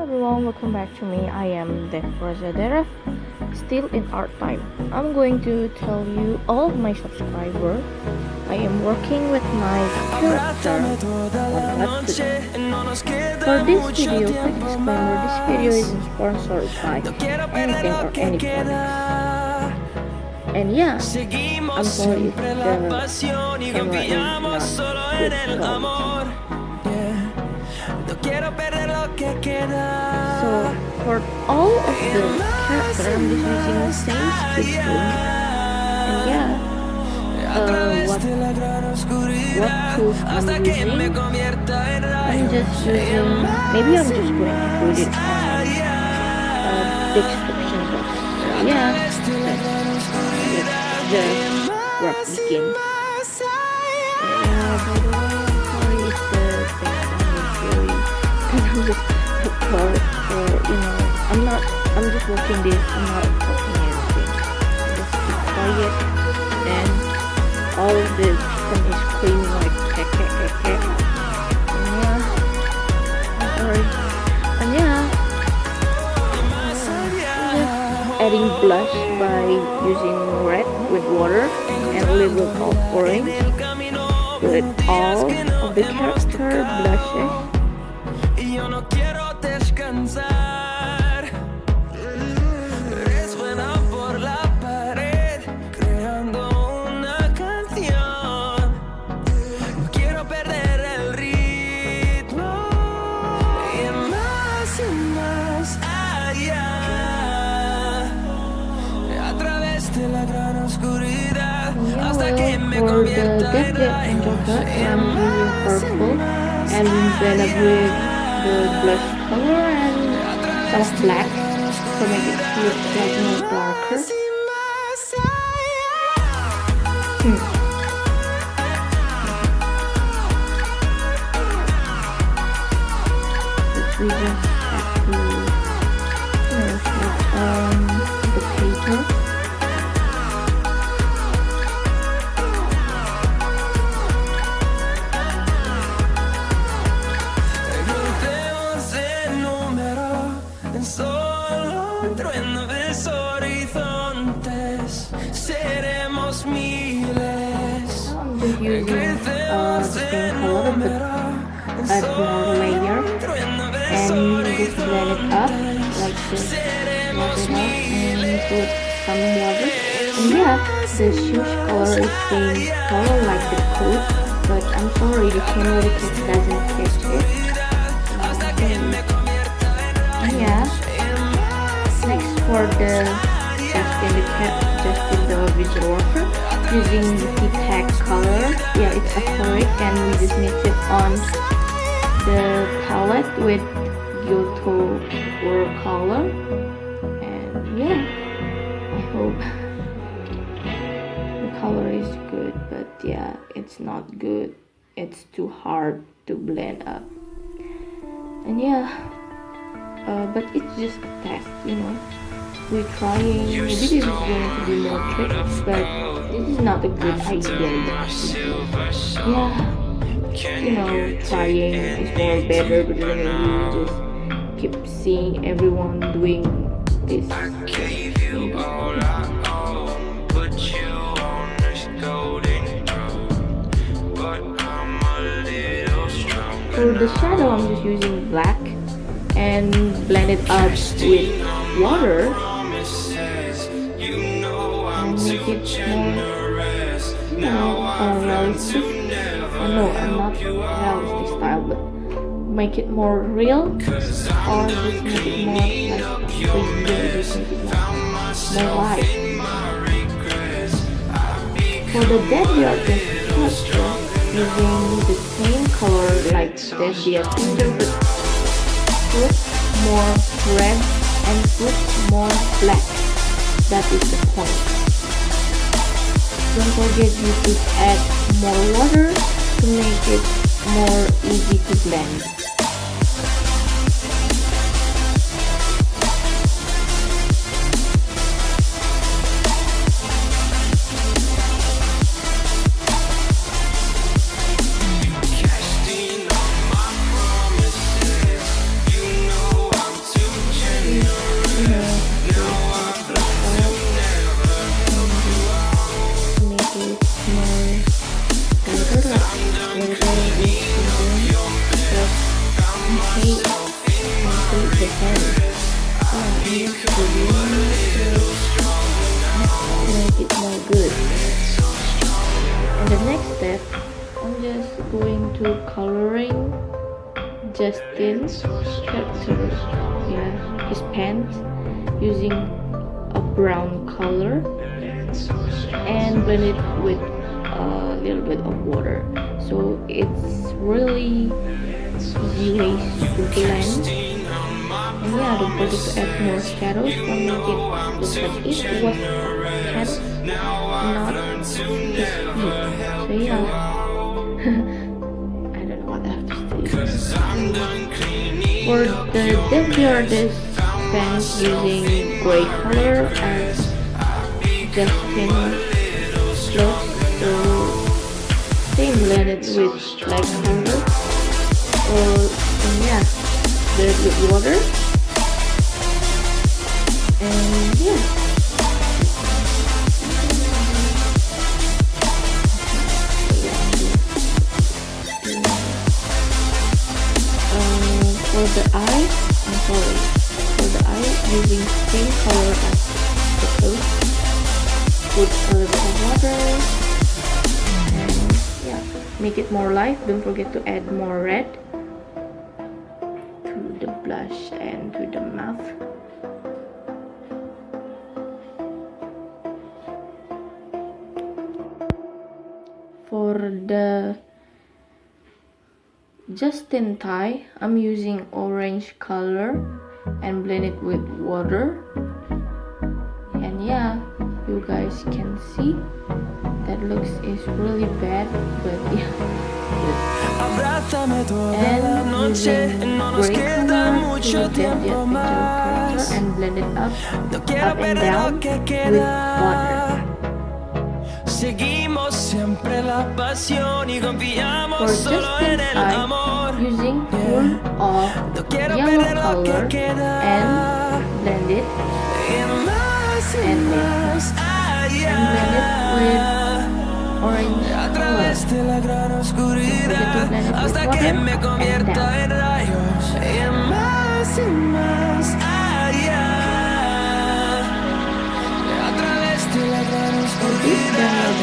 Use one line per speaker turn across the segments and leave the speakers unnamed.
everyone, welcome back to me. I am Def Razadera, still in art time. I'm going to tell you all of my subscribers. I am working with my character on Webtoon. For this video, quick disclaimer, this video isn't sponsored by anything or anyone. And yeah, I'm sorry if the camera is not good quality. So for all of the characters, I'm just using the same script. And yeah, what tools I'm using, maybe I'm just going to put it on the description box. So yeah, let's just work begin. Yeah, by the way, sorry if the background is really, because I'm just bored, or I'm just watching this, I'm not talking anything. Just keep quiet, and all of the chicken is screaming like kek. And yeah, I'm sorry. And yeah, I'm just adding blush by using red with water and a little bit of orange with all of the character blushes.
Resuena por la pared, creando una canción. No quiero perder el ritmo. Y más allá, a través de la gran oscuridad, hasta que me convierta en rayos.
I'm using purple and then with the blush color and some black to make it look like more darker. We just have to the paper.
Solo un trueno de horizontes, seremos miles.
I'm just using the same color but add more layer and just blend it up like this, blend it up and put some water. And yeah, the shoes color is same color like the coat, but I'm sorry the camera doesn't catch it. Yeah. Next for the visual worker, using the V-tec color. Yeah, it's aquaric and we just mix it on the palette with Giotto watercolor. And yeah, I hope the color is good, but yeah, it's not good. It's too hard to blend up. And yeah, but it's just a test, we're trying. Maybe this is going to be more tricks, but this is not a good idea. Yeah, trying is more better, but then you just keep seeing everyone doing this. For the shadow, I'm just using black and blend it up with water and make it more realistic. No, I'm not realistic style, but make it more real, or just make it more more light. For the dead art texture, using the same color like dead tinder, but put more red and put more black. That is the point. Don't forget you should add more water to make it more easy to blend. shape and shape the hand. Yeah, I'm just make it more good. And the next step, I'm just going to coloring Justin's character, his pants, using a brown color and blend it with a little bit of water, so it's really easy ways to blend. And yeah, don't forget to add more shadows to make it look like it was pants, not his feet. So yeah. I don't know what I have to say. For the density artist pants using gray color as Justin clothes, so they blended with black color, or yeah, blended with water, and yeah. For the eye, for the eye, using same color as the coat, put a little bit of water, and yeah, make it more light. Don't forget to add more red to the blush and to the mouth. For the Justin tie, I'm using orange color and blend it with water, and yeah, you guys can see that looks is really bad, but yeah, and using gray color to blend it character and blend it up and down with water.
Seguimos siempre la pasión y confiamos
For
solo en el amor.
Using full of yellow color and blend it and blend it with orange
a través de la gran oscuridad hasta que me convierta en rayos y más allá. A través de la gran oscuridad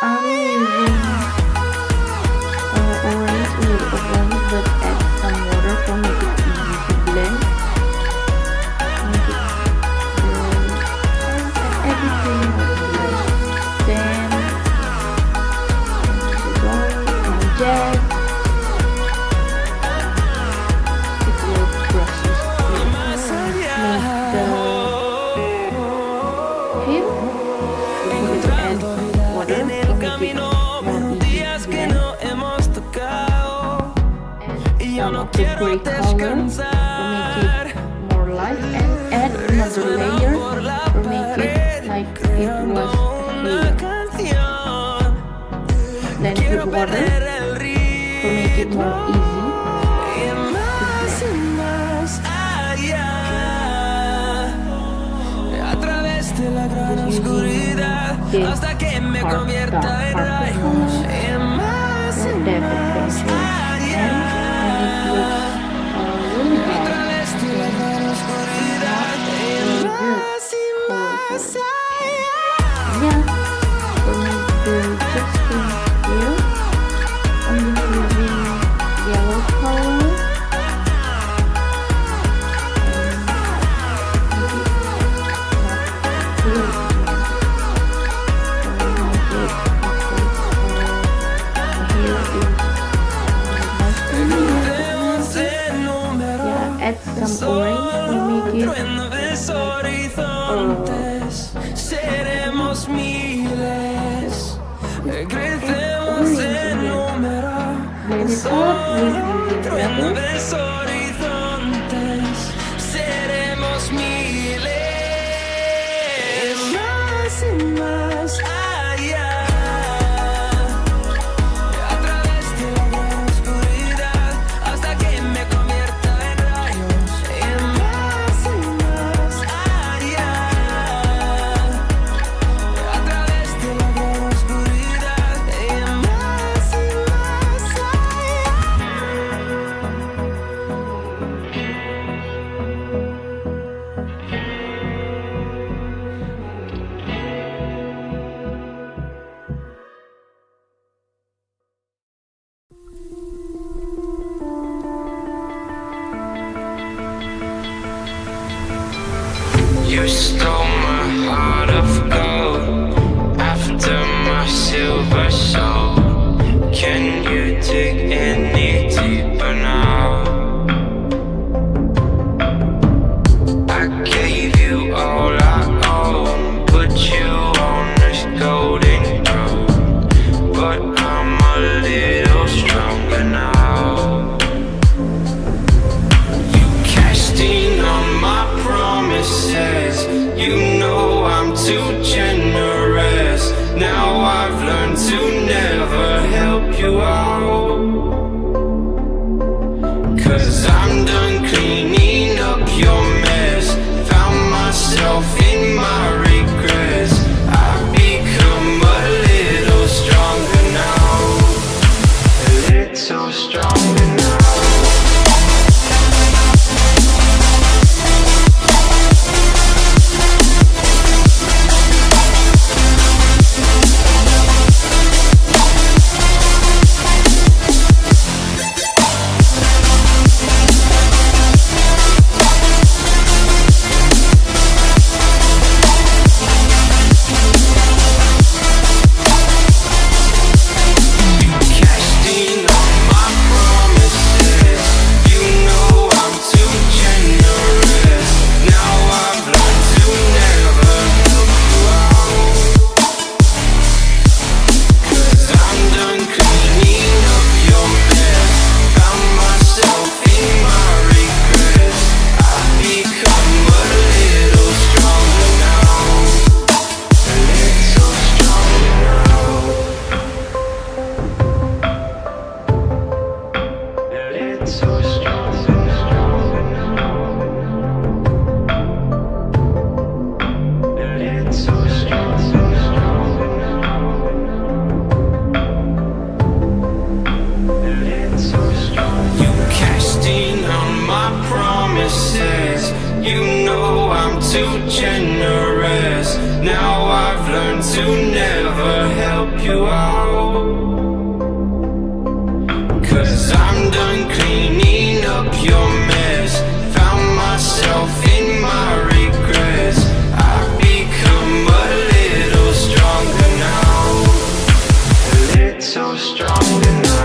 I'm using orange, a little of orange, but add some water to make it easy to blend. Make it everything like then and jet. It will brushes make the hip.
en el camino, días que no hemos tocado y yo no quiero descansar.
More light and add another layer to make it like it was a canción. Then put water to make it more easy.
De la gran oscuridad hasta que me convierta en rayos y más allá. A través de la gran oscuridad y más allá.
Yeah, for me to just here, I'm using yellow color. Some orange to make it
horizontes, seremos miles, crecemos en número, solo en nuevos horizontes, seremos miles, más y más allá. stole my heart of gold after my silver soul. Can you dig any deeper now? I gave you all I own, put you on this golden road, but I'm a little stronger now. You cashed in on my promises, you know I'm too generous. Now I've learned to never help you out, 'cause I'm done cleaning up your mess. Found myself in my regrets. I've become a little stronger now, a little stronger now. You know I'm too generous. Now I've learned to never help you out, 'cause I'm done cleaning up your mess. Found myself in my regrets. I've become a little stronger now, a little stronger now.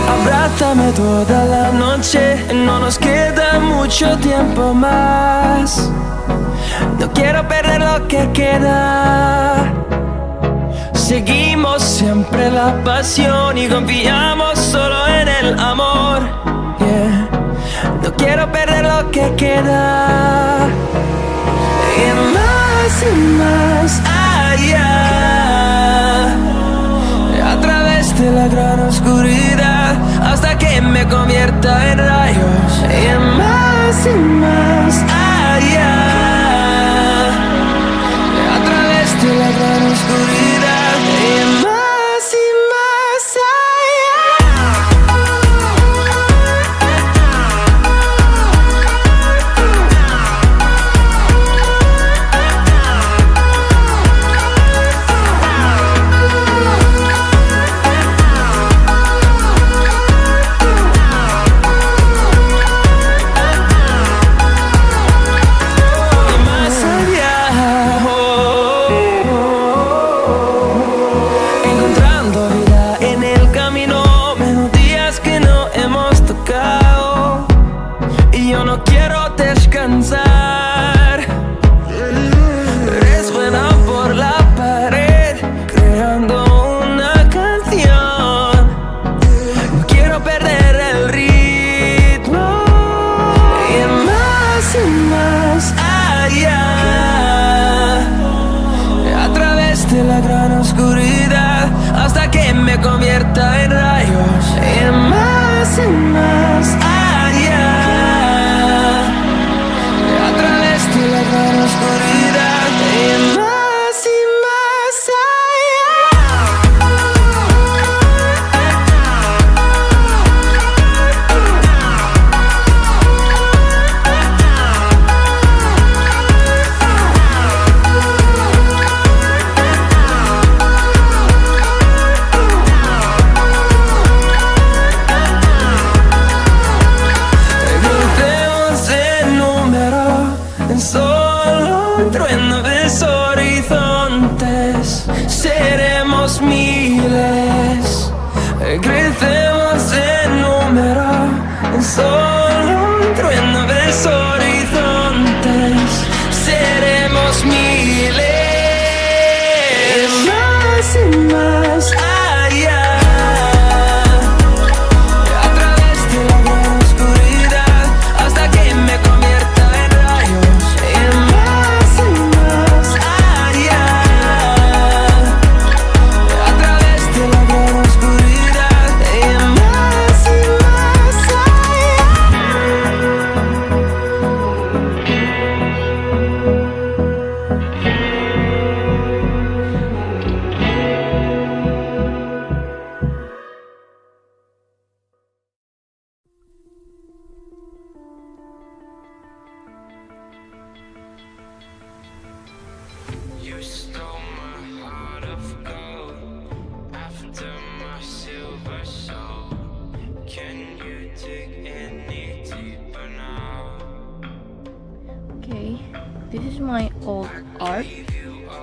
Abrázame toda la noche, no nos queda mucho tiempo más. No quiero perder lo que queda. Seguimos siempre la pasión y confiamos solo en el amor. Yeah. No quiero perder lo que queda. Y más allá, a través de la gran oscuridad, hasta que me convierta en rayos. Y más allá, a través de la gran oscuridad. Y más allá. Yo no quiero descansar. Eres bueno me convierta en rayos y más allá. A través de la gran oscuridad y más solo un trueno de horizontes, seremos miles, crecemos en número, en solo un trueno de horizontes, seremos miles, más y más allá. A través de la gran oscuridad hasta que me convierta en rayos.
You stole my heart of gold after my silver soul. Can you dig any deeper now?
Okay, this is my old art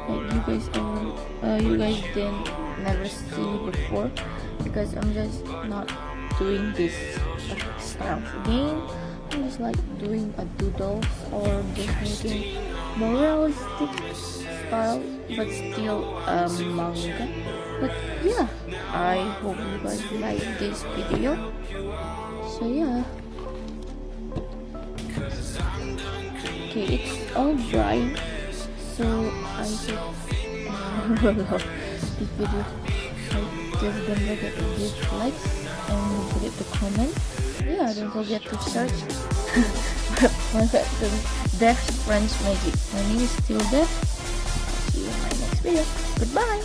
that you guys didn't never see before, because I'm just not doing this style again. I'm just like doing a doodles or just making more realistic style, but still manga. But yeah, I hope you guys like this video. So yeah, okay, it's all dry, so I just roll off this video. I just don't forget to give likes and don't forget to comment. Yeah, don't forget to search my webtoon Def's French Magic. My name is still Def. See you in my next video. Goodbye.